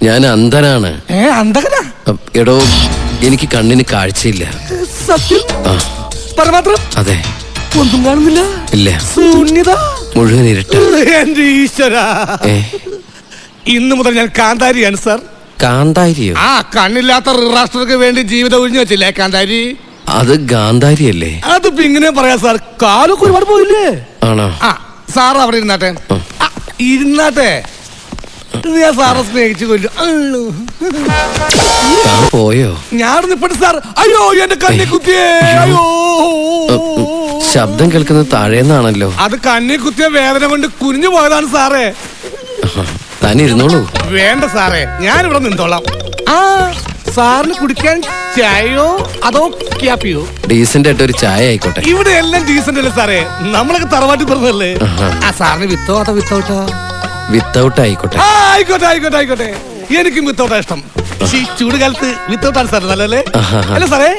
ഞാൻ അന്ധനാണ്. അന്ധകനാ? എടോ, എനിക്ക് കണ്ണിന് കാഴ്ചയില്ല. സത്യം? പരമാത്രം? അതെ. ഒന്നും കാണുന്നില്ല? ഇല്ല. ശൂന്യത മുഴുവൻ ഇരുട്ട്. എന്റെ ഈശ്വര, ഇന്നു മുതൽ ഞാൻ കാന്താരിയാണ് സാർ. കാന്താരിയോ? ആ കണ്ണില്ലാത്ത രാഷ്ട്രർക്ക് വേണ്ടി ജീവിതം ഒഴിഞ്ഞു വെച്ചില്ലേ കാന്താരി? അത് ഗാന്ധാരിയല്ലേ? അതിപ്പോ ഇങ്ങനെ പറയാ സാർ, കാലൊക്കെ ഒരുപാട് പോയില്ലേ? ആണോ? ആ സാർ അവിടെ ഇരുന്നാട്ടെ. ഇരുന്നാട്ടെ, ഞാൻ സാറെ സ്നേഹിച്ചു കൊല്ലു. പോയോ? ഞാൻ ഇപ്പഴ സാർ. അയ്യോ എന്റെ കണ്ണി കുത്തിയേ. അയ്യോ, ശബ്ദം കേൾക്കുന്നത് താഴേന്നാണല്ലോ. അത് കണ്ണി കുത്തിയ വേദന കൊണ്ട് കുനിഞ്ഞു പോയതാണ് സാറേ. താനിരുന്നോളൂ. വേണ്ട സാറേ, ഞാനിവിടെ നിന്നോളാം. ആ സാറിന് കുടിക്കാൻ ചായയോ അതോ ക്യാപ്പിയോ? ഡീസന്റ് ആയിട്ട് ഒരു ചായ ആയിക്കോട്ടെ. ഇവിടെ എല്ലാം ഡീസന്റ് അല്ലേ സാറേ, നമ്മളൊക്കെ തറവാട്ടി പറഞ്ഞല്ലേ. ആ സാറിന് വിത്തോ അതോ വിത്തൗട്ടോ? വിത്തൗട്ട് ആയിക്കോട്ടെ. ആയിക്കോട്ടെ ആയിക്കോട്ടെ ആയിക്കോട്ടെ, എനിക്കും വിത്തൗട്ടാ ഇഷ്ടം. ഈ ചൂട് കാലത്ത് വിത്തൗട്ടാണ് സാർ നല്ലല്ലേ? അല്ലേ സാറേ?